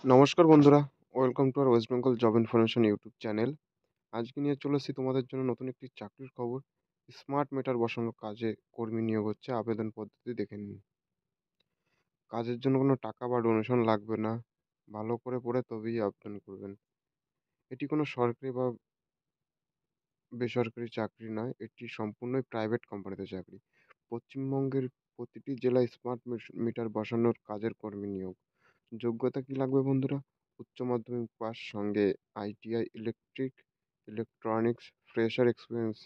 নমস্কার বন্ধুরা, welcome to our West Bengal job information YouTube channel. আজকে নিয়ে চলে এসেছি তোমাদের জন্য নতুন একটি চাকরির খবর। স্মার্ট মিটার বসানোর কাজে কর্মী নিয়োগ হচ্ছে, আবেদন পদ্ধতি দেখে নিন। কাজের জন্য কোনো টাকা বা ডোনেশন লাগবে না, ভালো করে পড়ে তবেই আবেদন করবেন। এটি কোনো সরকারি বা বেসরকারি চাকরি নয়, এটি সম্পূর্ণই প্রাইভেট কোম্পানিতে চাকরি। পশ্চিমবঙ্গের প্রতিটি জেলায় স্মার্ট মিটার বসানোর কাজের কর্মী নিয়োগ। যোগ্যতা কি লাগবে বন্ধুরা? উচ্চ মাধ্যমিক পাস, সঙ্গে আইটিআই ইলেকট্রনিক্স ফ্রেশার এক্সপিরিয়েন্স।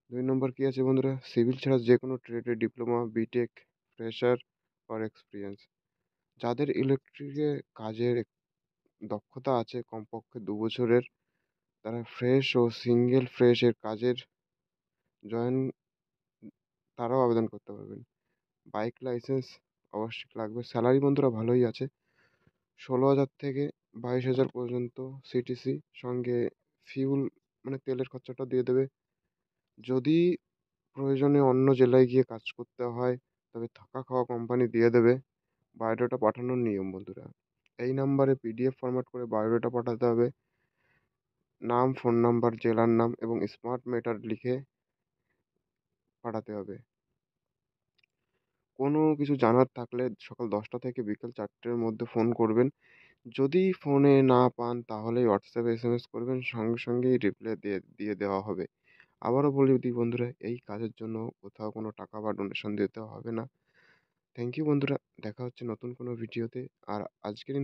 2 নম্বর কি আছে বন্ধুরা? সিভিল ছাড়া যে কোনো ট্রেডে diploma, BTech, fresher or experience. যাদের ইলেকট্রিকে কাজের দক্ষতা আছে কমপক্ষে 2 বছরের, তারা ফ্রেশ ও সিঙ্গেল ফ্রেশের কাজের জয়েন, তারাও আবেদন করতে পারবেন। বাইক লাইসেন্স অবশ্যই লাগবে। স্যালারি বন্ধুরা ভালোই আছে, 16,000 থেকে 22,000 পর্যন্ত সিটিসি, সঙ্গে ফিউল মানে তেলের খরচাটা দিয়ে দেবে। যদি প্রয়োজনে অন্য জেলায় গিয়ে কাজ করতে হয়, তবে থাকা খাওয়া কোম্পানি দিয়ে দেবে। বায়োডাটা পাঠানোর নিয়ম বন্ধুরা: এই নাম্বারে পিডিএফ ফরম্যাট করে বায়োডাটা পাঠাতে হবে। নাম, ফোন নাম্বার, জেলার নাম এবং স্মার্ট মিটার লিখে পাঠাতে হবে। কোনো কিছু জানার থাকলে সকাল 10টা থেকে বিকেল 4টের মধ্যে ফোন করবেন। যদি ফোনে না পান তাহলে হোয়াটসঅ্যাপে এসএমএস করবেন, সঙ্গে সঙ্গেই রিপ্লাই দিয়ে দিয়ে দেওয়া হবে। আবারও বলে দিই বন্ধুরা, এই কাজের জন্য কোথাও কোনো টাকা বা ডোনেশন দিতে হবে না। থ্যাংক ইউ বন্ধুরা, দেখা হচ্ছে নতুন কোনো ভিডিওতে। আর আজকের